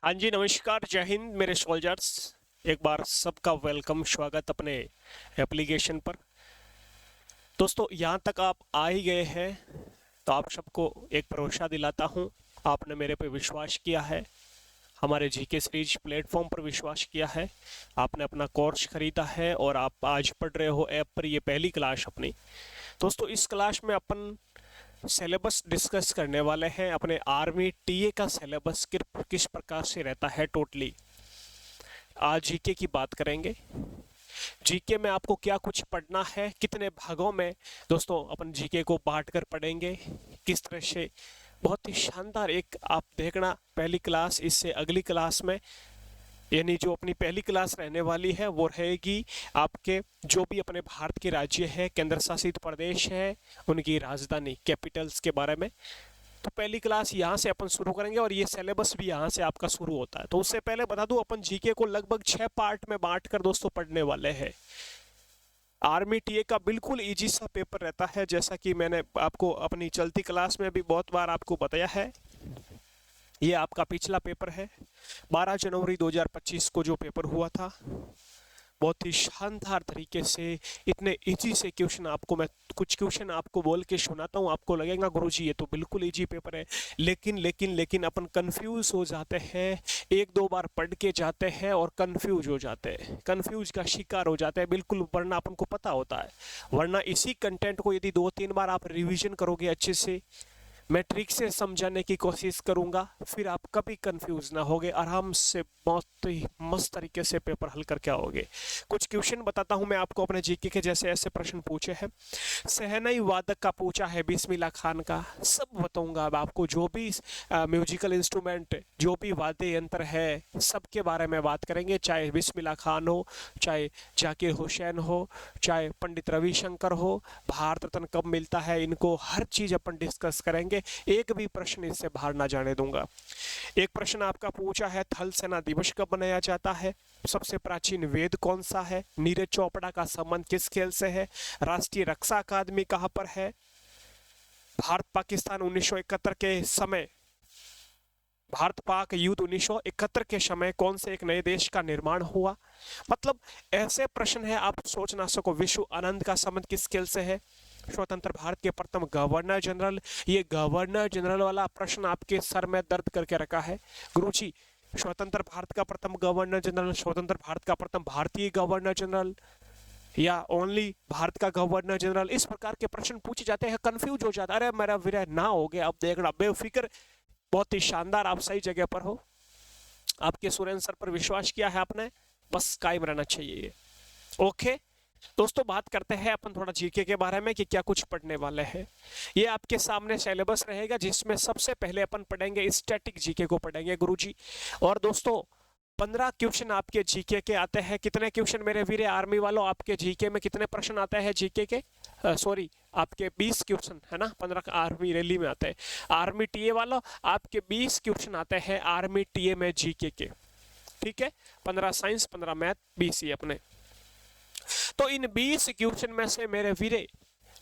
हाँ जी, नमस्कार, जय हिंद मेरे सोल्जर्स। एक बार सबका वेलकम, स्वागत अपने एप्लीकेशन पर। दोस्तों, यहाँ तक आप आ ही गए हैं तो आप सबको एक भरोसा दिलाता हूँ। आपने मेरे पे विश्वास किया है, हमारे जीके सीरीज प्लेटफॉर्म पर विश्वास किया है, आपने अपना कोर्स खरीदा है और आप आज पढ़ रहे हो ऐप पर ये पहली क्लास अपनी। दोस्तों, इस क्लास में अपन सिलेबस डिस्कस करने वाले हैं। अपने आर्मी टीए का सिलेबस किस प्रकार से रहता है टोटली। आज जीके की बात करेंगे। जीके में आपको क्या कुछ पढ़ना है, कितने भागों में दोस्तों अपन जीके को बांट कर पढ़ेंगे, किस तरह से। बहुत ही शानदार एक आप देखना पहली क्लास, इससे अगली क्लास में यानी जो अपनी पहली क्लास रहने वाली है वो रहेगी आपके जो भी अपने भारत के राज्य है, केंद्र शासित प्रदेश है, उनकी राजधानी कैपिटल्स के बारे में। तो पहली क्लास यहाँ से अपन शुरू करेंगे और ये सिलेबस भी यहाँ से आपका शुरू होता है। तो उससे पहले बता दूं, अपन जीके को लगभग 6 पार्ट में बांट कर दोस्तों पढ़ने वाले हैं। आर्मी टीए का बिल्कुल इजी सा पेपर रहता है, जैसा कि मैंने आपको अपनी चलती क्लास में भी बहुत बार आपको बताया है। ये आपका पिछला पेपर है, 12 जनवरी 2025 को जो पेपर हुआ था। बहुत ही शानदार तरीके से इतने इजी से क्वेश्चन आपको मैं कुछ क्वेश्चन आपको बोल के सुनाता हूँ। आपको लगेगा गुरुजी ये तो बिल्कुल इजी पेपर है, लेकिन अपन कंफ्यूज हो जाते हैं। एक दो बार पढ़ के जाते हैं और कंफ्यूज हो जाते हैं, कंफ्यूज का शिकार हो जाते हैं बिल्कुल, वरना अपन को पता होता है। वरना इसी कंटेंट को यदि 2-3 बार आप रिवीजन करोगे अच्छे से, मैं ट्रिक से समझाने की कोशिश करूंगा, फिर आप कभी कंफ्यूज ना होगे, आराम से बहुत ही मस्त तरीके से पेपर हल करके आओगे। कुछ क्वेश्चन बताता हूं मैं आपको अपने जीके के, जैसे ऐसे प्रश्न पूछे हैं। सहनाई वादक का पूछा है, बिस्मिल्लाह खान का सब बताऊंगा अब आपको। जो भी म्यूजिकल इंस्ट्रूमेंट, जो भी वाद्य यंत्र है, सबके बारे में बात करेंगे। चाहे बिस्मिल्लाह खान हो, चाहे जाकिर हुसैन हो, चाहे पंडित रविशंकर हो, भारत रत्न कब मिलता है इनको, हर चीज अपन डिस्कस करेंगे। एक भी प्रश्न इससे बाहर ना जाने दूंगा। एक प्रश्न आपका पूछा है, थल सेना दिवस कब मनाया जाता है, सबसे प्राचीन वेद कौन सा है, नीरज चोपड़ा का संबंध किस खेल से है, राष्ट्रीय रक्षा अकादमी कहां पर है, भारत पाकिस्तान 1971 के समय, भारत पाक युद्ध 1971 के समय कौन से एक नए देश का निर्माण हुआ। मतलब ऐसे प्रश्न है, आप सोच ना सको। विश्व आनंद का संबंध किस खेल से है, स्वतंत्र भारत के प्रथम गवर्नर जनरल। ये गवर्नर जनरल वाला प्रश्न आपके सर में दर्द करके रखा है गुरुजी। स्वतंत्र भारत का प्रथम गवर्नर जनरल, स्वतंत्र भारत का प्रथम भारतीय गवर्नर जनरल, या ओनली भारत का गवर्नर जनरल, इस प्रकार के प्रश्न पूछे जाते हैं। कंफ्यूज हो जाता है, अरे मेरा विरह ना हो गया। अब देखना बेफिक्र, बहुत ही शानदार, आप सही जगह पर हो। आपके सुरेंद्र सर पर विश्वास किया है आपने, बस कायम रहना चाहिए ये। ओके दोस्तों, बात करते हैं अपन थोड़ा जीके के बारे में कि क्या कुछ पढ़ने वाले हैं। ये आपके सामने सिलेबस रहेगा, जिसमें सबसे पहले अपन पढ़ेंगे स्टैटिक जीके को पढ़ेंगे गुरुजी। और दोस्तों 15 क्वेश्चन आपके जीके के आते हैं। कितने क्वेश्चन मेरे वीरे आर्मी वालों, आपके जीके में कितने प्रश्न आते हैं जीके के, सॉरी आपके 20 क्वेश्चन है ना, 15 आर्मी रैली में आते हैं। आर्मी टीए वालों आपके 20 क्वेश्चन आते हैं आर्मी टीए में जीके के, ठीक है। 15 साइंस, 15 मैथ, 20 ही अपने। तो इन 20 क्वेश्चन में से मेरे वीरे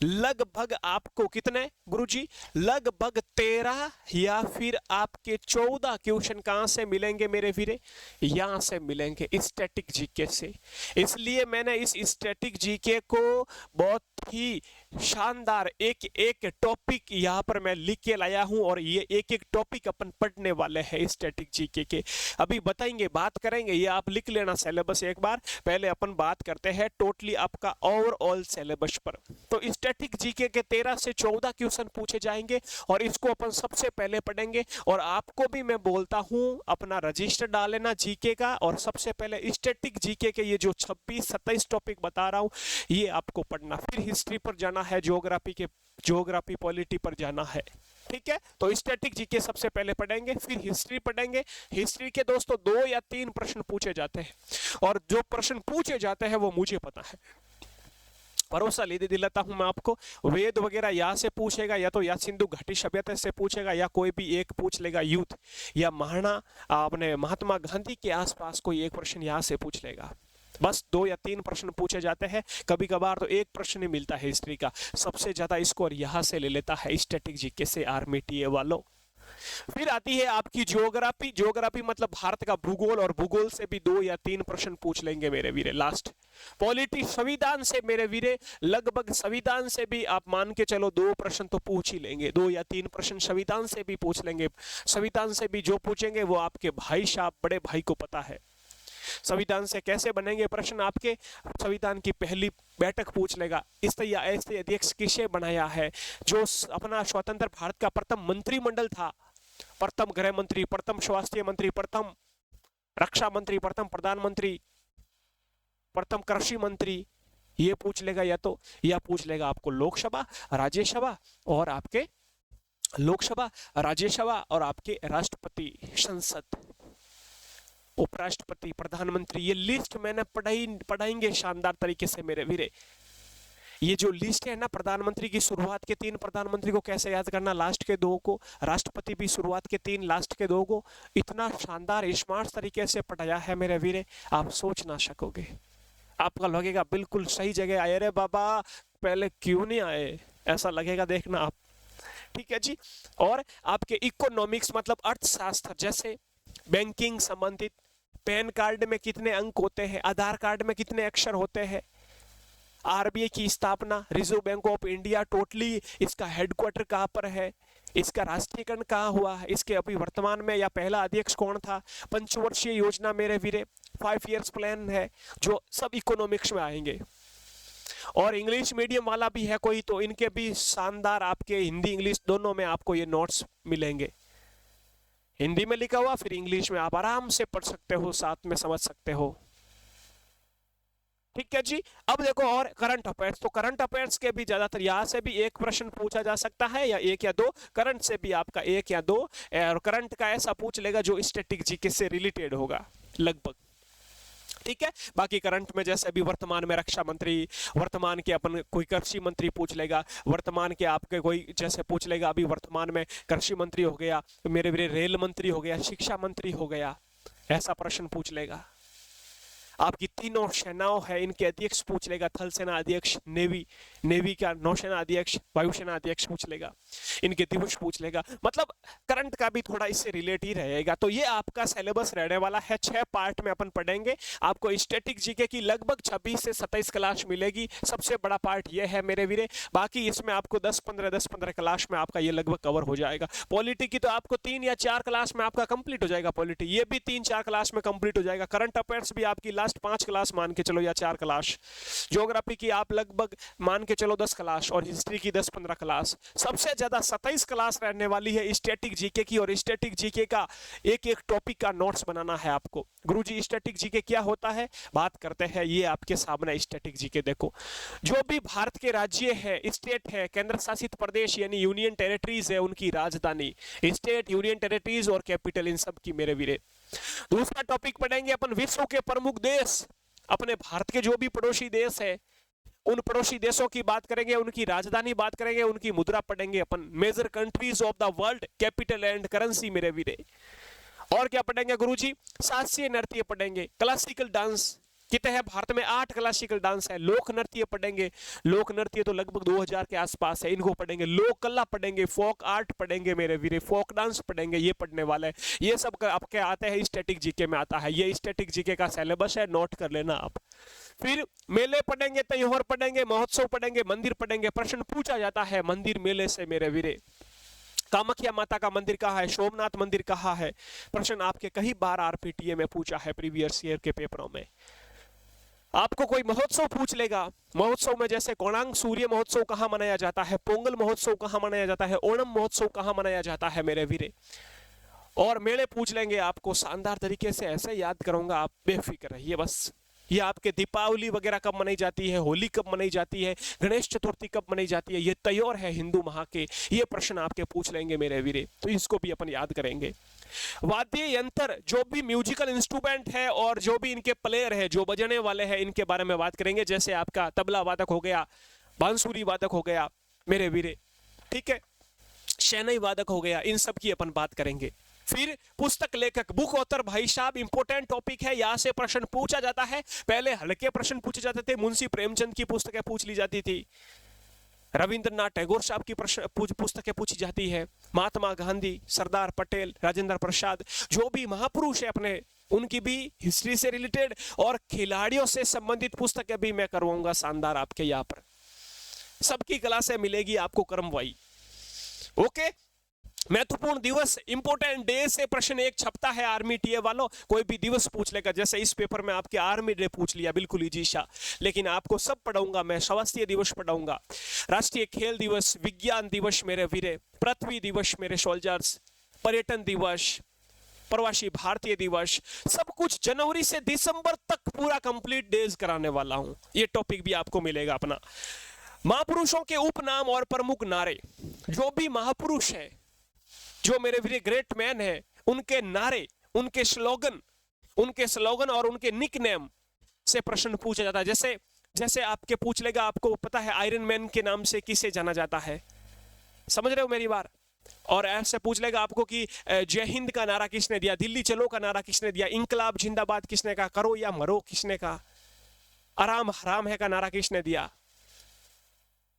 लगभग आपको कितने गुरुजी, लगभग 13 या फिर आपके 14 क्वेश्चन कहां से मिलेंगे मेरे वीरे, यहां से मिलेंगे स्टैटिक जीके से। इसलिए मैंने इस स्टैटिक जीके को बहुत ही शानदार एक एक टॉपिक यहाँ पर मैं लिख के लाया हूं, और ये एक एक टॉपिक अपन पढ़ने वाले हैं स्टैटिक जीके के। अभी बताएंगे, बात करेंगे, ये आप लिख लेना सिलेबस एक बार। पहले अपन बात करते हैं टोटली आपका ओवरऑल सिलेबस पर। तो स्टैटिक जीके के 13 से 14 क्वेश्चन पूछे जाएंगे और इसको अपन सबसे पहले पढ़ेंगे। और आपको भी मैं बोलता हूं अपना रजिस्टर डाल लेना जीके का, और सबसे पहले स्टैटिक जीके के ये जो 26-27 टॉपिक बता रहा हूं ये आपको पढ़ना। फिर हिस्ट्री पर जाना है, ज्योग्राफी पॉलिटी पर जाना है, ठीक है। तो स्टैटिक जीके सबसे पहले पढ़ेंगे, फिर हिस्ट्री पढ़ेंगे। हिस्ट्री के दोस्तों 2 या 3 प्रश्न पूछे जाते हैं, और जो प्रश्न पूछे जाते हैं वो मुझे पता है, भरोसा ले दिलाता हूं मैं आपको। वेद वगैरह यहाँ से पूछेगा, या तो या सिंधु घाटी सभ्यता से पूछेगा, या कोई भी एक पूछ लेगा युद्ध, या अपने महात्मा गांधी के आसपास कोई एक प्रश्न यहाँ से पूछ लेगा। बस 2 या 3 प्रश्न पूछे जाते हैं, कभी कभार तो एक प्रश्न ही मिलता है हिस्ट्री का। सबसे ज्यादा स्कोर यहाँ से ले लेता है स्टैटिक जीके से आर्मी टीए वालों। फिर आती है आपकी ज्योग्राफी। ज्योग्राफी मतलब भारत का भूगोल, और भूगोल से भी 2 या 3 प्रश्न पूछ लेंगे मेरे वीरे। लास्ट पॉलिटी, संविधान से मेरे वीरे लगभग संविधान से भी आप मान के चलो 2 प्रश्न तो पूछ ही लेंगे, 2 या 3 प्रश्न संविधान से भी पूछ लेंगे। संविधान से भी जो पूछेंगे वो आपके भाई साहब बड़े भाई को पता है। संविधान से कैसे बनेंगे प्रश्न आपके, संविधान की पहली बैठक पूछ लेगा, इस या ऐसे अध्यक्ष किसे बनाया है, जो अपना स्वतंत्र भारत का प्रथम मंत्रिमंडल था, प्रथम गृह मंत्री, प्रथम स्वास्थ्य मंत्री, प्रथम रक्षा मंत्री, प्रथम प्रधानमंत्री, प्रथम कृषि मंत्री, ये पूछ लेगा। या तो यह पूछ लेगा आपको लोकसभा, राज्यसभा और आपके लोकसभा, राज्यसभा और आपके राष्ट्रपति, संसद, उपराष्ट्रपति, प्रधानमंत्री। ये लिस्ट मैंने पढ़ाएंगे शानदार तरीके से मेरे वीरे। ये जो लिस्ट है ना, प्रधानमंत्री की शुरुआत के 3 प्रधानमंत्री को कैसे याद करना, लास्ट के 2 को, राष्ट्रपति भी शुरुआत के 3, लास्ट के 2 को, इतना शानदार स्मार्ट तरीके से पढ़ाया है मेरे वीरे, आप सोच ना सकोगे। आपका लगेगा बिल्कुल सही जगह आए, रे बाबा पहले क्यों नहीं आए, ऐसा लगेगा, देखना आप। ठीक है जी। और आपके इकोनॉमिक्स मतलब अर्थशास्त्र, जैसे बैंकिंग संबंधित, पैन कार्ड में कितने अंक होते हैं, आधार कार्ड में कितने अक्षर होते हैं, आरबीआई की स्थापना, reserve bank of India totally इसका हेडक्वार्टर कहाँ पर है, इसका राष्ट्रीयकरण कहाँ हुआ है, इसके अभी वर्तमान में या पहला अध्यक्ष कौन था, पंचवर्षीय योजना मेरे वीरे, 5 इयर्स प्लान है, जो सब इकोनॉमिक्स में आएंगे। और इंग्लिश मीडियम वाला भी है कोई तो इनके भी शानदार आपके हिंदी इंग्लिश दोनों में आपको ये नोट्स मिलेंगे, हिंदी में लिखा हुआ, फिर इंग्लिश में आप आराम से पढ़ सकते हो, साथ में समझ सकते हो। ठीक है जी। अब देखो और करंट अफेयर्स, तो करंट अफेयर्स के भी ज्यादातर यहाँ से भी 1 प्रश्न पूछा जा सकता है, या 1 या 2, करंट से भी आपका 1 या 2, और करंट का ऐसा पूछ लेगा जो स्टैटिक जीके से रिलेटेड होगा लगभग। ठीक है। बाकी करंट में जैसे अभी वर्तमान में रक्षा मंत्री, वर्तमान के अपन कोई कृषि मंत्री पूछ लेगा, वर्तमान के आपके कोई जैसे पूछ लेगा, अभी वर्तमान में कृषि मंत्री हो गया मेरे मेरे, रेल मंत्री हो गया, शिक्षा मंत्री हो गया, ऐसा प्रश्न पूछ लेगा। आपकी तीनों सेनाओं है इनके अध्यक्ष पूछ लेगा, थल सेना अध्यक्ष, नेवी का, नौसेना अध्यक्ष, वायुसेना अध्यक्ष पूछ लेगा, इनके दिवस पूछ लेगा। मतलब करंट का भी थोड़ा इससे रिलेट ही रहेगा। तो ये आपका सिलेबस रहने वाला है, 6 पार्ट में अपन पढ़ेंगे। आपको स्टैटिक जीके की लगभग 26 से 27 क्लास मिलेगी, सबसे बड़ा पार्ट ये है मेरे वीरे। बाकी इसमें आपको 10-15 क्लास में आपका ये लगभग कवर हो जाएगा। पॉलिटी की तो आपको 3 या 4 क्लास में आपका कंप्लीट हो जाएगा, पॉलिटी ये भी 3-4 क्लास में कंप्लीट हो जाएगा। करंट अफेयर्स भी आपकी लास्ट 5 क्लास मान के चलो या 4 क्लास, ज्योग्राफी की आप लगभग मान के चलो 10 क्लास, और हिस्ट्री की 10-15 क्लास। सबसे ज्यादा 27 क्लास रहने वाली है स्टैटिक जीके की, और स्टैटिक जीके का एक एक टॉपिक का नोट्स बनाना है आपको। गुरुजी स्टैटिक जीके क्या होता है बात करते हैं, ये आपके सामने स्टैटिक जीके देखो। जो भी भारत के राज्य है, स्टेट है, केंद्र शासित प्रदेश यानी यूनियन टेरिटरीज है, उनकी राजधानी, स्टेट, यूनियन टेरिटरीज और कैपिटल, इन सब की मेरे वीरे। दूसरा टॉपिक पढ़ेंगे अपन विश्व के प्रमुख देश, अपने भारत के जो भी पड़ोसी देश है उन पड़ोसी देशों की बात करेंगे, उनकी राजधानी बात करेंगे, उनकी मुद्रा पढ़ेंगे अपन, major countries of the world, capital and currency मेरे वीरे। और क्या पढ़ेंगे गुरुजी, शास्त्रीय नृत्य पढ़ेंगे, क्लासिकल डांस कितने हैं भारत में, 8 क्लासिकल डांस है। लोक नृत्य पढ़ेंगे, लोक नृत्य तो लगभग 2000 के आसपास है, इनको पढ़ेंगे। लोक कला पढ़ेंगे, फोक आर्ट पढ़ेंगे मेरे वीरे, फोक डांस पढ़ेंगे, ये पढ़ने वाले हैं। ये सब आपके आते हैं स्टैटिक जीके में आता है, ये स्टैटिक जीके का सिलेबस है, नोट कर लेना आप। फिर मेले पढ़ेंगे, त्योहार पढ़ेंगे, महोत्सव पढ़ेंगे, मंदिर पढ़ेंगे। प्रश्न पूछा जाता है मंदिर मेले से मेरे वीरे, कामाख्या माता का मंदिर कहाँ है, सोमनाथ मंदिर कहाँ है, प्रश्न आपके कई बार आरपीटीए में पूछा है प्रीवियस ईयर के पेपरों में। आपको कोई महोत्सव पूछ लेगा, महोत्सव में जैसे कोणार्क सूर्य महोत्सव कहाँ मनाया जाता है, पोंगल महोत्सव कहाँ मनाया जाता है, ओणम महोत्सव कहाँ मनाया जाता है मेरे वीरे। और मेले पूछ लेंगे आपको शानदार तरीके से, ऐसे याद करूंगा आप बेफिक्र रहिए बस। ये आपके दीपावली वगैरह कब मनाई जाती है, होली कब मनाई जाती है, गणेश चतुर्थी कब मनाई जाती है, ये त्योहार है हिंदू माह के, ये प्रश्न आपके पूछ लेंगे मेरे वीरे, तो इसको भी अपन याद करेंगे। वाद्य यंत्र, जो भी म्यूजिकल इंस्ट्रूमेंट है और जो भी इनके प्लेयर है, जो बजने वाले हैं, इनके बारे में बात करेंगे। जैसे आपका तबला वादक हो गया, बांसुरी वादक हो गया मेरे वीरे, ठीक है, शहनाई वादक हो गया, इन सब की अपन बात करेंगे। फिर पुस्तक लेखक, बुक ऑथर भाई साहब इंपॉर्टेंट टॉपिक है, यहां से प्रश्न पूछा जाता है। पहले हल्के प्रश्न पूछे जाते थे, मुंशी प्रेमचंद की पुस्तकें पूछ ली जाती थी, रविंद्रनाथ टैगोर साहब की पुस्तकें पूछी जाती है, महात्मा गांधी, सरदार पटेल, राजेंद्र प्रसाद, जो भी महापुरुष है अपने, उनकी भी हिस्ट्री से रिलेटेड और खिलाड़ियों से संबंधित पुस्तकें भी मैं करवाऊंगा शानदार आपके यहाँ पर। सबकी क्लासें मिलेगी आपको क्रमवाई। ओके, महत्वपूर्ण दिवस, इंपोर्टेंट डे से प्रश्न एक छपता है आर्मी टीए वालों, कोई भी दिवस पूछ लेगा, जैसे इस पेपर में आपके आर्मी डे पूछ लिया, बिल्कुल इजी सा, लेकिन आपको सब पढ़ाऊंगा मैं, स्वास्थ्य दिवस पढ़ाऊंगा, राष्ट्रीय खेल दिवस, विज्ञान दिवस मेरे वीरे, पृथ्वी दिवस मेरे सोल्जर्स, पर्यटन दिवस, प्रवासी भारतीय दिवस, सब कुछ जनवरी से दिसंबर तक पूरा कंप्लीट डेज कराने वाला हूं। ये टॉपिक भी आपको मिलेगा अपना। महापुरुषों के उपनाम और प्रमुख नारे, जो भी महापुरुष है, जो मेरे वीर ग्रेट मैन है, उनके नारे, उनके स्लोगन और उनके निकनेम से प्रश्न पूछा जाता है। जैसे जैसे आपके पूछ लेगा, आपको पता है आयरन मैन के नाम से किसे जाना जाता है, समझ रहे हो मेरी बात? और ऐसे पूछ लेगा आपको कि जय हिंद का नारा किसने दिया, दिल्ली चलो का नारा किसने दिया, इंकलाब जिंदाबाद किसने कहा, करो या मरो किसने कहा, आराम हराम है का नारा किसने दिया,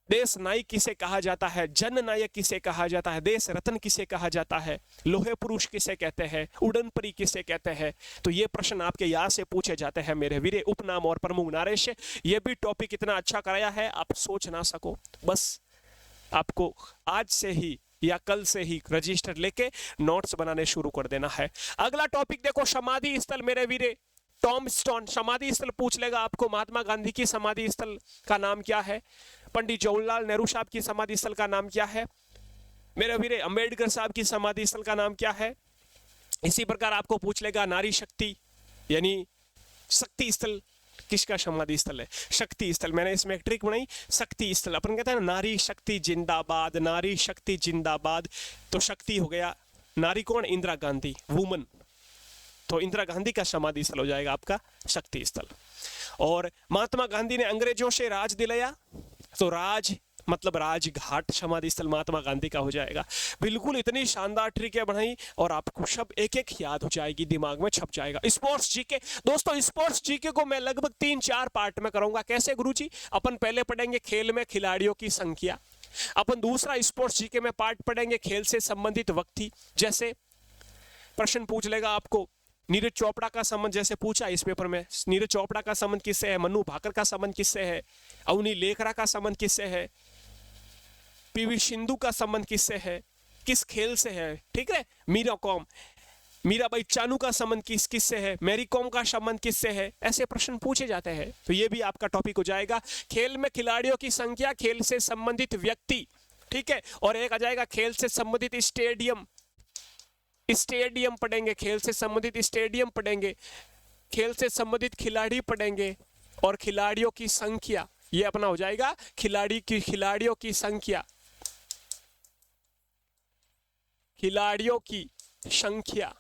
देश नायक किसे कहा जाता है, जन नायक किसे कहा जाता है, देश रत्न किसे कहा जाता है, लोहे पुरुष किसे कहते हैं, उड़न परी किसे कहते हैं। तो ये प्रश्न आपके यहाँ से पूछे जाते हैं मेरे वीरे, उपनाम और प्रमुख नारे से। ये भी टॉपिक इतना अच्छा कराया है आप सोच ना सको। बस आपको आज से ही या कल से ही रजिस्टर लेके नोट्स बनाने शुरू कर देना है। अगला टॉपिक देखो, समाधि स्थल मेरे वीरे, टॉम स्टोन समाधि स्थल पूछ लेगा आपको। महात्मा गांधी की समाधि स्थल का नाम क्या है, पंडित जवाहरलाल नेहरू साहब की समाधि स्थल का नाम क्या है, मेरे वीरे अंबेडकर साहब की समाधि स्थल का नाम क्या है। इसी प्रकार आपको पूछ लेगा नारी शक्ति यानी शक्ति स्थल किसका समाधि स्थल है, शक्ति स्थल। मैंने इसमें एक ट्रिक बनाई, शक्ति स्थल। अपन कहते हैं ना नारी शक्ति जिंदाबाद, नारी शक्ति जिंदाबाद, तो शक्ति हो गया, नारी कौन, इंदिरा गांधी, वुमन, तो इंदिरा गांधी का समाधि स्थल हो जाएगा आपका शक्ति स्थल। और महात्मा गांधी ने अंग्रेजों से राज दिलाया, तो राज मतलब राजघाट समाधि स्थल महात्मा गांधी का हो जाएगा। बिल्कुल इतनी शानदार ट्रिकें बनाई और आपको सब एक एक याद हो जाएगी, दिमाग में छप जाएगा। स्पोर्ट्स जीके दोस्तों, स्पोर्ट्स जीके को मैं लगभग 3-4 पार्ट में करूंगा। कैसे गुरुजी? अपन पहले पढ़ेंगे खेल में खिलाड़ियों की संख्या, अपन दूसरा स्पोर्ट्स जीके में पार्ट पढ़ेंगे खेल से संबंधित व्यक्ति। जैसे प्रश्न पूछ लेगा आपको नीरज चोपड़ा का संबंध, जैसे पूछा इस पेपर में, नीरज चोपड़ा का संबंध किससे है, मनु भाकर का संबंध किससे है, अवनी लेखरा का संबंध किससे है, पीवी सिंधु का संबंध किससे है, किस खेल से है, ठीक है, मीराबाई चानू का संबंध किससे है, मैरी कॉम का संबंध किससे है, ऐसे प्रश्न पूछे जाते हैं। तो ये भी आपका टॉपिक हो जाएगा, खेल में खिलाड़ियों की संख्या, खेल से संबंधित व्यक्ति, ठीक है। और एक आ जाएगा खेल से संबंधित स्टेडियम पढ़ेंगे, खेल से संबंधित स्टेडियम पढ़ेंगे, खेल से संबंधित खिलाड़ी पढ़ेंगे, और खिलाड़ियों की संख्या, ये अपना हो जाएगा खिलाड़ियों की संख्या, खिलाड़ियों की संख्या,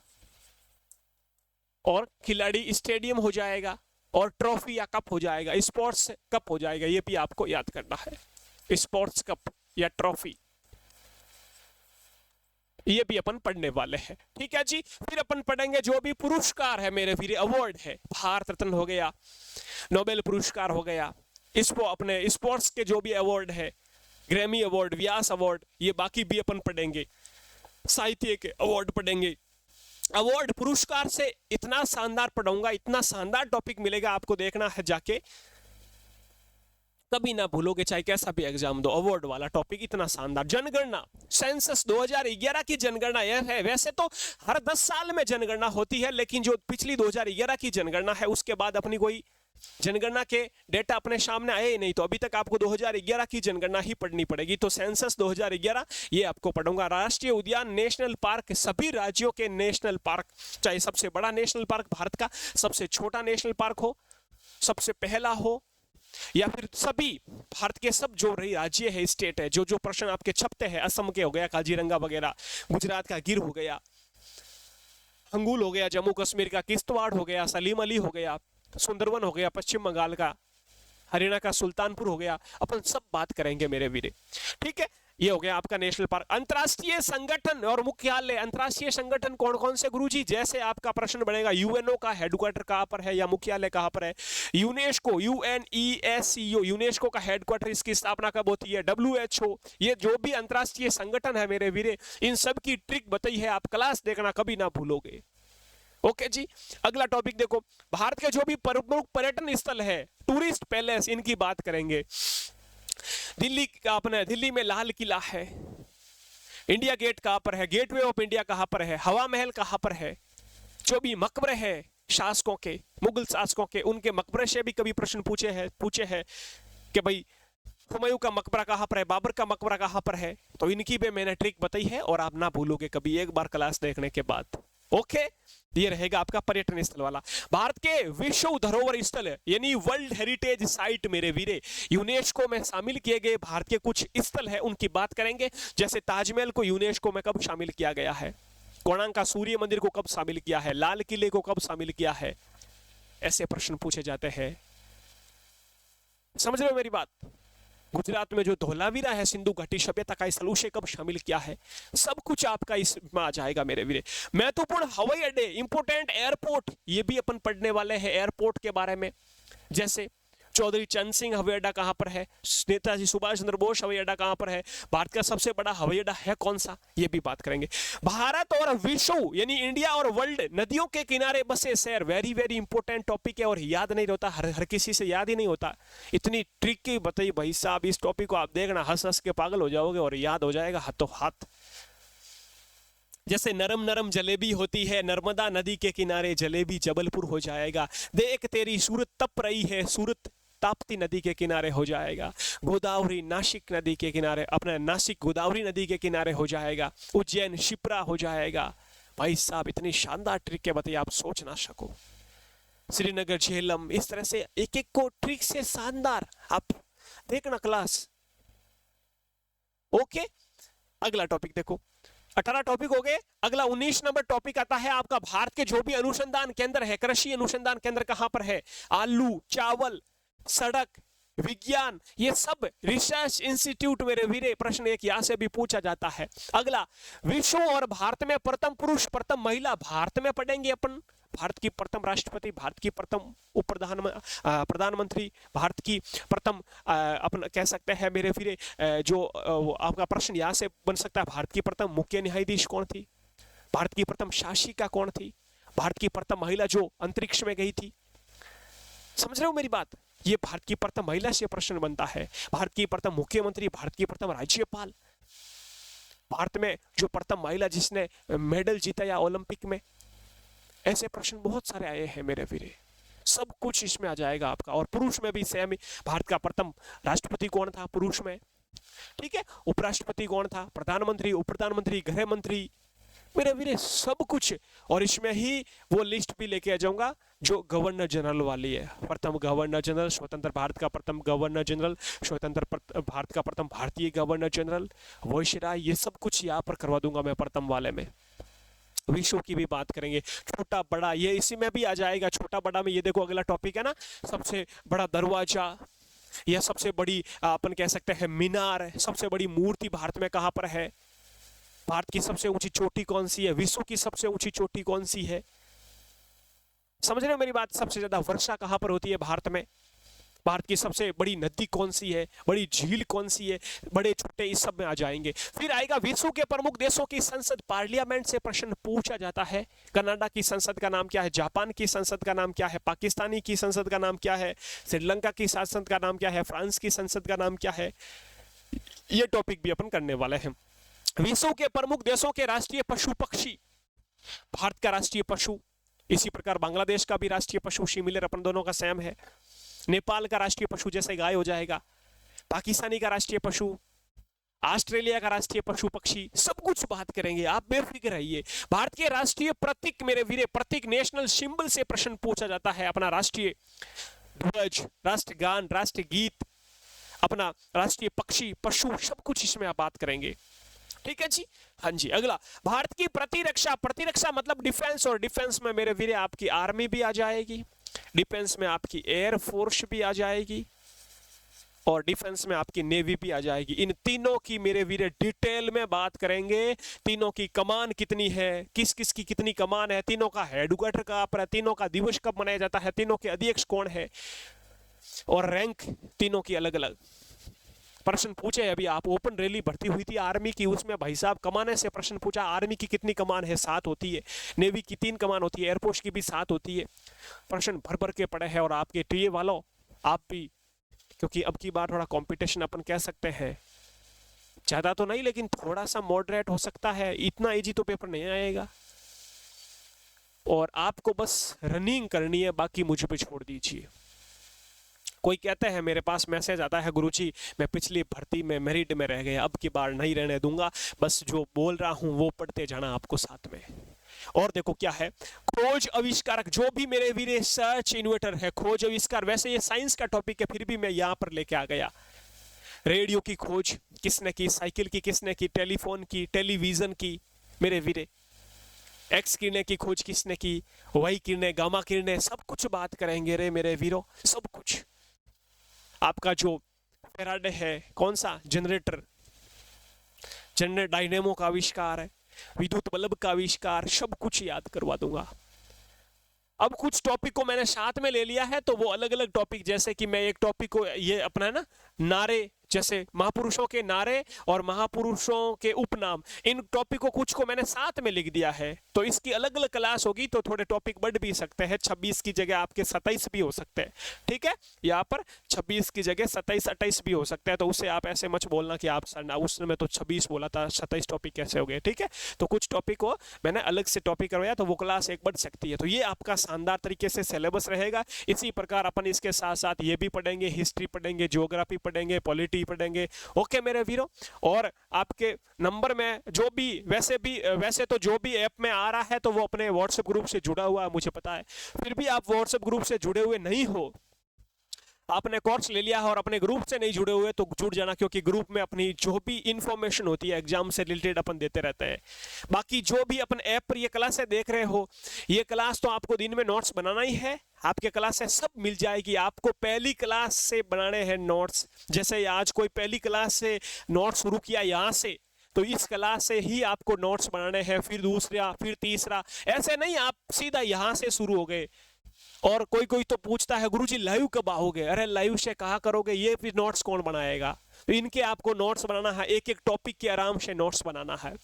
और खिलाड़ी स्टेडियम हो जाएगा, और ट्रॉफी या कप हो जाएगा, स्पोर्ट्स कप हो जाएगा। ये भी आपको याद करना है, स्पोर्ट्स कप या ट्रॉफी, ये भी अपन पढ़ने वाले हैं, ठीक है जी। फिर अपन पढ़ेंगे जो भी पुरस्कार है मेरे वीर, अवार्ड है, भारत रत्न हो गया, नोबेल पुरस्कार हो गया, इसको अपने स्पोर्ट्स के जो भी अवार्ड है, ग्रैमी अवार्ड, व्यास अवार्ड, ये बाकी भी अपन पढ़ेंगे, साहित्य के अवार्ड पढ़ेंगे। अवार्ड पुरस्कार से इतना शानदार पढ़ाऊंगा, इतना शानदार टॉपिक मिलेगा आपको, देखना है जाके, कभी ना भूलोगे, चाहे कैसा भी एग्जाम दो। अवार्ड वाला टॉपिक इतना शानदार। जनगणना, सेंसस 2011 की जनगणना यह है, वैसे तो हर 10 साल में जनगणना होती है, लेकिन जो पिछली 2011 की जनगणना है उसके बाद अपनी कोई जनगणना के डेटा अपने सामने आए ही नहीं, तो अभी तक आपको 2011 की जनगणना ही पढ़नी पड़ेगी। तो सेंसस 2011 ये आपको पढ़ूंगा। राष्ट्रीय उद्यान, नेशनल पार्क, सभी राज्यों के नेशनल पार्क, चाहे सबसे बड़ा नेशनल पार्क भारत का, सबसे छोटा नेशनल पार्क हो, सबसे पहला हो, या फिर सभी भारत के सब जो राज्य है, स्टेट है, जो जो प्रश्न आपके छपते हैं, असम के हो गया काजीरंगा वगैरह, गुजरात का गिर हो गया, हंगुल हो गया, जम्मू कश्मीर का किश्तवाड़ हो गया, सलीम अली हो गया, सुंदरवन हो गया पश्चिम बंगाल का, हरियाणा का सुल्तानपुर हो गया, अपन सब बात करेंगे मेरे वीरे, ठीक है। ये हो गया आपका नेशनल पार्क। अंतरराष्ट्रीय संगठन और मुख्यालय, अंतरराष्ट्रीय संगठन कौन कौन से गुरुजी? जैसे आपका प्रश्न बनेगा यूएनओ का हेडक्वार्टर कहां पर है या मुख्यालय कहां पर है? यूनेस्को, यूएनईएससीओ, यूनेस्को का हेडक्वार्टर, इसकी स्थापना कब होती है? डब्ल्यूएचओ, ये जो भी अंतरराष्ट्रीय संगठन है मेरे वीरे, इन सब की ट्रिक बताई है, आप क्लास देखना कभी ना भूलोगे। ओके जी, अगला टॉपिक देखो, भारत के जो भी प्रमुख पर्यटन स्थल है, टूरिस्ट पैलेस, इनकी बात करेंगे। दिल्ली का अपने दिल्ली में लाल किला है, इंडिया गेट कहां पर है, गेटवे ऑफ इंडिया कहां पर है, हवा महल कहां पर है, जो भी मकबरे हैं शासकों के, मुगल शासकों के, उनके मकबरे से भी कभी प्रश्न पूछे हैं कि भाई हुमायूं का मकबरा कहां पर है, बाबर का मकबरा कहां पर है, तो इनकी भी मैंने ट्रिक बताई है और आप ना भूलोगे कभी एक बार क्लास देखने के बाद। ओके, ये रहेगा आपका पर्यटन स्थल वाला। भारत के विश्व धरोहर स्थल यानी वर्ल्ड हेरिटेज साइट मेरे वीरे, यूनेस्को में शामिल किए गए भारत के कुछ स्थल है, उनकी बात करेंगे। जैसे ताजमहल को यूनेस्को में कब शामिल किया गया है, कोणार्क का सूर्य मंदिर को कब शामिल किया है, लाल किले को कब शामिल किया है, ऐसे प्रश्न पूछे जाते हैं। समझ रहे हो मेरी बात? गुजरात में जो धोलावीरा है, सिंधु घाटी सभ्यता का स्थल, उसे कब शामिल किया है, सब कुछ आपका इसमें आ जाएगा मेरे वीरे। महत्वपूर्ण हवाई अड्डे, इंपोर्टेंट एयरपोर्ट, ये भी अपन पढ़ने वाले हैं एयरपोर्ट के बारे में। जैसे चौधरी चंद सिंह हवाई अड्डा कहां पर है, नेताजी सुभाष चंद्र बोस हवाई अड्डा कहां पर है, भारत का सबसे बड़ा हवाई अड्डा है कौन सा, ये भी बात करेंगे। भारत और विश्व यानी इंडिया और वर्ल्ड, नदियों के किनारे बसे शहर, वेरी वेरी इंपॉर्टेंट टॉपिक है और याद नहीं होता, हर किसी से याद ही नहीं होता। इतनी ट्रिकी बताई भाई साहब, इस टॉपिक को आप देखना, हंस हंस के पागल हो जाओगे और याद हो जाएगा हाथों हाथ। जैसे नरम नरम जलेबी होती है, नर्मदा नदी के किनारे जलेबी जबलपुर हो जाएगा। देख तेरी सूरत तप रही है, सूरत ताप्ती नदी के किनारे हो जाएगा। गोदावरी नासिक नदी के किनारे, अपना नासिक गोदावरी नदी के किनारे हो जाएगा। उज्जैन शिप्रा हो जाएगा। भाई साहब इतनी शानदार ट्रिक है, बताइए आप सोच ना सको। श्रीनगर झेलम, इस तरह से एक एक को ट्रिक से शानदार आप देखना क्लास। ओके, अगला टॉपिक देखो, 18 टॉपिक हो गए। अगला 19 नंबर टॉपिक आता है आपका, भारत के जो भी अनुसंधान केंद्र है, कृषि अनुसंधान केंद्र कहां पर है, आलू, चावल, सड़क, विज्ञान, ये सब रिसर्च इंस्टीट्यूट मेरे वीरे, प्रश्न एक यहां से भी पूछा जाता है। अगला, विश्व और भारत में प्रथम पुरुष प्रथम महिला, भारत में पढ़ेंगे अपन, भारत की प्रथम राष्ट्रपति, भारत की प्रथम प्रधानमंत्री, भारत की प्रथम अपन कह सकते हैं मेरे वीरे, जो आपका प्रश्न यहां से बन सकता है, भारत की प्रथम मुख्य न्यायाधीश कौन थी, भारत की प्रथम शासिका कौन थी, भारत की प्रथम महिला जो अंतरिक्ष में गई थी। समझ रहे हो मेरी बात? ये भारत की प्रथम महिला से प्रश्न बनता है, भारत की प्रथम मुख्यमंत्री, भारत की प्रथम राज्यपाल, भारत में जो प्रथम महिला जिसने मेडल जीता ओलंपिक में, ऐसे प्रश्न बहुत सारे आए हैं मेरे वीरे, सब कुछ इसमें आ जाएगा आपका। और पुरुष में भी सेम, भारत का प्रथम राष्ट्रपति कौन था पुरुष में, ठीक है, उपराष्ट्रपति कौन था, प्रधानमंत्री, उप प्रधानमंत्री, गृह मंत्री, मेरे वीरे सब कुछ। और इसमें ही वो लिस्ट भी लेके आ जाऊंगा जो गवर्नर जनरल वाली है, प्रथम गवर्नर जनरल, स्वतंत्र भारत का प्रथम गवर्नर जनरल, स्वतंत्र भारत का प्रथम भारतीय गवर्नर जनरल, वायसराय, ये सब कुछ यहाँ पर करवा दूंगा मैं प्रथम वाले में। विश्व की भी बात करेंगे, छोटा बड़ा ये इसी में भी आ जाएगा। छोटा बड़ा में ये देखो अगला टॉपिक है ना, सबसे बड़ा दरवाजा या सबसे बड़ी अपन कह सकते हैं मीनार, सबसे बड़ी मूर्ति भारत में कहां पर है, भारत की सबसे ऊंची चोटी कौन सी है, विश्व की सबसे ऊंची चोटी कौन सी है, समझ रहे हो मेरी बात? सबसे ज्यादा वर्षा कहां पर होती है भारत में, भारत की सबसे बड़ी नदी कौन सी है, बड़ी झील कौन सी है, बड़े छोटे, इस सब में आ जाएंगे। फिर आएगा विश्व के प्रमुख देशों की संसद, पार्लियामेंट से प्रश्न पूछा जाता है। कनाडा की संसद का नाम क्या है, जापान की संसद का नाम क्या है, पाकिस्तानी की संसद का नाम क्या है, श्रीलंका की संसद का नाम क्या है, फ्रांस की संसद का नाम क्या है, ये टॉपिक भी अपन करने वाले हैं। विश्व के प्रमुख देशों के राष्ट्रीय पशु पक्षी, भारत का राष्ट्रीय पशु, इसी प्रकार बांग्लादेश का भी राष्ट्रीय पशु सिमिलर अपन दोनों का सेम है, नेपाल का राष्ट्रीय पशु जैसे गाय हो जाएगा, पाकिस्तानी का राष्ट्रीय पशु, ऑस्ट्रेलिया का राष्ट्रीय पशु पक्षी, सब कुछ बात करेंगे, आप बेफिक्र रहिए। भारत के राष्ट्रीय प्रतीक मेरे वीरे, प्रतीक नेशनल सिंबल से प्रश्न पूछा जाता है, अपना राष्ट्रीय ध्वज, राष्ट्रगान, राष्ट्रगीत, अपना राष्ट्रीय पक्षी, पशु, सब कुछ इसमें आप बात करेंगे, ठीक है जी। हाँ जी, अगला भारत की प्रतिरक्षा, प्रतिरक्षा मतलब डिफेंस, और डिफेंस में मेरे वीरे आपकी आर्मी भी आ जाएगी, डिफेंस में आपकी एयर फोर्स भी आ जाएगी, और डिफेंस में आपकी नेवी भी आ जाएगी। इन तीनों की मेरे वीरे डिटेल में बात करेंगे। तीनों की कमान कितनी है, किस किस की कितनी कमान है, तीनों का हेडक्वार्टर कहाँ पर है, तीनों का दिवस कब मनाया जाता है, तीनों के अध्यक्ष कौन है, और रैंक तीनों की अलग अलग। प्रश्न पूछे अभी आप ओपन रैली भर्ती हुई थी आर्मी की, उसमें भाई साहब कमाने से प्रश्न पूछा, आर्मी की कितनी कमान है, 7 होती है, नेवी की 3 कमान होती है, एयरफोर्स की भी 7 होती है। प्रश्न भर भर के पड़े हैं। और आपके टीए वालों आप भी, क्योंकि अब की बार थोड़ा कंपटीशन अपन कह सकते हैं, ज्यादा तो नहीं लेकिन थोड़ा सा मॉडरेट हो सकता है, इतना इजी तो पेपर नहीं आएगा। और आपको बस रनिंग करनी है, बाकी मुझ पे छोड़ दीजिए। कोई कहते हैं मेरे पास मैसेज आता है, गुरुजी मैं पिछली भर्ती में मेरिट में रह गया, अब की बार नहीं रहने दूंगा, बस जो बोल रहा हूं वो पढ़ते जाना आपको साथ में। और देखो क्या है, खोज आविष्कारक, जो भी मेरे वीरे सर्च इन्वेटर है, खोज आविष्कार, वैसे ये साइंस का टॉपिक है फिर भी मैं यहां पर लेके आ गया। रेडियो की खोज किसने की, साइकिल की किसने की, टेलीफोन की, टेलीविजन की, मेरे वीरे एक्स किरणें की खोज किसने की, वाई किरणें, गामा किरणें, सब कुछ बात करेंगे रे मेरे वीरो, सब कुछ। आपका जो फेराडे है, कौन सा जनरेटर, जनरेटर डायनेमो का आविष्कार है, विद्युत बल्ब का आविष्कार, सब कुछ याद करवा दूंगा। अब कुछ टॉपिक को मैंने साथ में ले लिया है, तो वो अलग अलग टॉपिक, जैसे कि मैं एक टॉपिक को ये अपना है ना, नारे, जैसे महापुरुषों के नारे और महापुरुषों के उपनाम, इन टॉपिक को कुछ को मैंने साथ में लिख दिया है। तो इसकी अलग अलग क्लास होगी, तो थोड़े टॉपिक बढ़ भी सकते हैं, 26 की जगह आपके 27 भी हो सकते हैं, ठीक है। यहाँ पर 26 की जगह 27 28 भी हो सकता है, तो उसे आप ऐसे मत बोलना कि आप सर उस समय तो 26 बोला था, 27 टॉपिक कैसे हो गए, ठीक है। तो कुछ टॉपिक को मैंने अलग से टॉपिक करवाया, तो वो क्लास एक बढ़ सकती है। तो ये आपका शानदार तरीके से सिलेबस रहेगा। इसी प्रकार अपन इसके साथ साथ ये भी पढ़ेंगे, हिस्ट्री पढ़ेंगे, ज्योग्राफी पढ़ेंगे, पॉलिटी पढ़ेंगे। ओके मेरे वीरों, और आपके नंबर में जो भी वैसे तो जो भी ऐप में आ रहा है, तो वो अपने व्हाट्सएप ग्रुप से जुड़ा हुआ है, मुझे पता है। फिर भी आप व्हाट्सएप ग्रुप से जुड़े हुए नहीं हो, आपने कोर्स ले लिया है और अपने ग्रुप से नहीं जुड़े हुए, तो जुड़ जाना, क्योंकि ग्रुप में अपनी जो भी इंफॉर्मेशन होती है एग्जाम से रिलेटेड अपन देते रहते हैं। बाकी जो भी अपन ऐप पर ये क्लासें देख रहे हो, ये क्लास तो आपको दिन में नोट्स बनाना ही है, आपके क्लास से सब मिल जाएगी। आपको पहली क्लास से बनाने हैं नोट्स, जैसे आज कोई पहली क्लास से नोट्स शुरू किया यहाँ से, तो इस क्लास से ही आपको नोट्स बनाने हैं, फिर दूसरा, फिर तीसरा, ऐसे नहीं आप सीधा यहाँ से शुरू हो गए। और कोई कोई तो पूछता है गुरुजी लाइव कब आओगे, अरे लाइव से कहा करोगे, ये फिर नोट्स कौन बनाएगा। तो इनके आपको नोट्स बनाना है, एक एक टॉपिक के आराम से नोट्स बनाना है।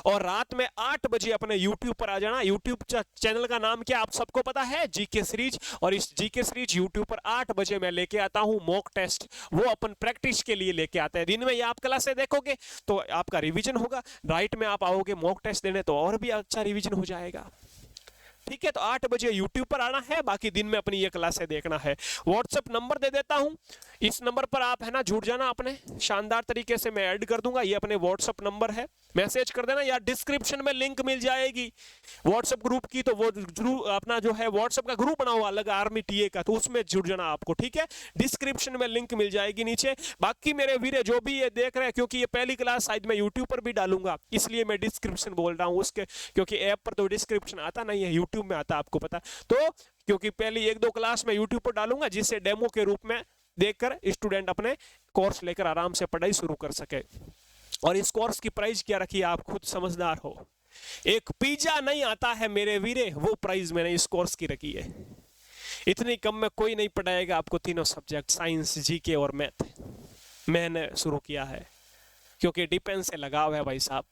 और रात में 8 बजे अपने YouTube पर आ जाना। YouTube चैनल का नाम क्या आप सबको पता है, जीके सीरीज। और इस जीके सीरीज YouTube पर 8 बजे मैं लेके आता हूँ मॉक टेस्ट, वो अपन प्रैक्टिस के लिए लेके आते हैं। दिन में ये आप क्लासें देखोगे तो आपका रिविजन होगा, राइट में आप आओगे मॉक टेस्ट देने तो और भी अच्छा रिविजन हो जाएगा, ठीक है। तो 8 बजे YouTube पर आना है, बाकी दिन में अपनी ये क्लासें देखना है। व्हाट्सएप नंबर दे देता हूं, इस नंबर पर आप है ना जुड़ जाना अपने, शानदार तरीके से मैं ऐड कर दूंगा, ये अपने व्हाट्सएप नंबर है, मैसेज कर देना, या डिस्क्रिप्शन में लिंक मिल जाएगी व्हाट्सएप ग्रुप की, तो वो जरूर अपना जो है व्हाट्सएप का ग्रुप बना हुआ अलग आर्मी टीए का, तो उसमें जुड़ जाना आपको, ठीक है। डिस्क्रिप्शन में लिंक मिल जाएगी नीचे। बाकी मेरे वीरे जो भी ये देख रहे हैं, क्योंकि ये पहली क्लास शायद मैं यूट्यूब पर भी डालूंगा, इसलिए मैं डिस्क्रिप्शन बोल रहा हूँ उसके, क्योंकि ऐप पर तो डिस्क्रिप्शन आता नहीं है, यूट्यूब में आता, आपको पता। तो क्योंकि पहली 1-2 क्लास मैं यूट्यूब पर डालूंगा, जिससे डेमो के रूप में देखकर स्टूडेंट अपने कोर्स लेकर आराम से पढ़ाई शुरू कर सके। और इस कोर्स की प्राइस क्या रखी है, आप खुद समझदार हो, एक पिज्जा नहीं आता है मेरे वीरे, वो प्राइस मैंने इस कोर्स की रखी है। इतनी कम में कोई नहीं पढ़ाएगा आपको तीनों सब्जेक्ट, साइंस, जीके और मैथ, मैंने शुरू किया है, क्योंकि डिफेंस से लगाव है भाई साहब।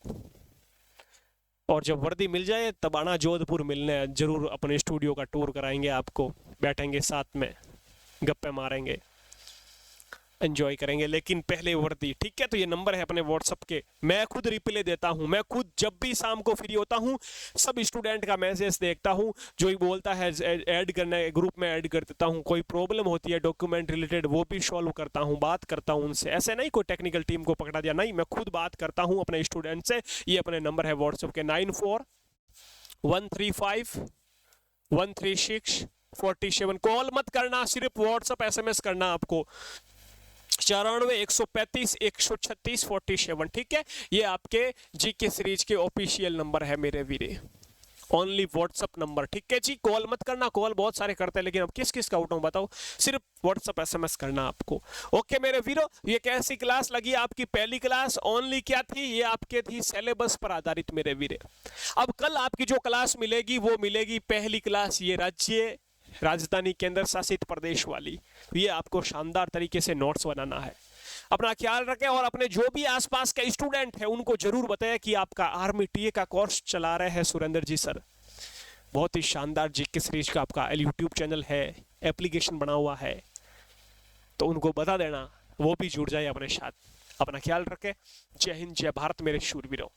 और जब वर्दी मिल जाए तब आना जोधपुर मिलने, जरूर अपने स्टूडियो का टूर कराएंगे आपको, बैठेंगे साथ में, गप्पे मारेंगे, एंजॉय करेंगे, लेकिन पहले वर्दी, ठीक है। तो ये नंबर है अपने व्हाट्सएप के, मैं खुद रिप्लाई देता हूं, मैं खुद जब भी शाम को फ्री होता हूं सब स्टूडेंट का मैसेज देखता हूं, जो ही बोलता है ऐड करना है ग्रुप में ऐड कर देता हूं, कोई प्रॉब्लम होती है डॉक्यूमेंट रिलेटेड वो भी सॉल्व करता हूं, बात करता हूं उनसे, ऐसे नहीं कोई टेक्निकल टीम को पकड़ा दिया, नहीं, मैं खुद बात करता हूं अपने स्टूडेंट से। ये अपने नंबर है व्हाट्सएप के 9413513647, कॉल मत करना, सिर्फ व्हाट्सएप SMS करना आपको, 94-135-136-47, ठीक है। ये आपके जीके सीरीज के ऑफिशियल नंबर है मेरे वीरे। ओनली व्हाट्सअप नंबर, ठीक है जी। कॉल मत करना, कॉल बहुत सारे करते हैं लेकिन अब किस किस का उठाऊं बताओ, सिर्फ व्हाट्सअप SMS करना आपको। ओके मेरे वीरो, ये कैसी क्लास लगी आपकी? पहली क्लास ओनली क्या थी, ये आपके थी सिलेबस पर आधारित मेरे वीरे। अब कल आपकी जो क्लास मिलेगी वो मिलेगी पहली क्लास, ये राज्य राजधानी केंद्र शासित प्रदेश वाली। ये आपको शानदार तरीके से नोट्स बनाना है। अपना ख्याल रखें और अपने जो भी आसपास के स्टूडेंट हैं उनको जरूर बताएं कि आपका आर्मी टीए का कोर्स चला रहे हैं सुरेंद्र जी सर। बहुत ही शानदार जीके सीरीज का आपका यूट्यूब चैनल है, एप्लीकेशन बना हुआ है, तो उनको बता देना, वो भी जुड़ जाए अपने साथ। अपना ख्याल रखें। जय हिंद, जय भारत मेरे शूरवीरों।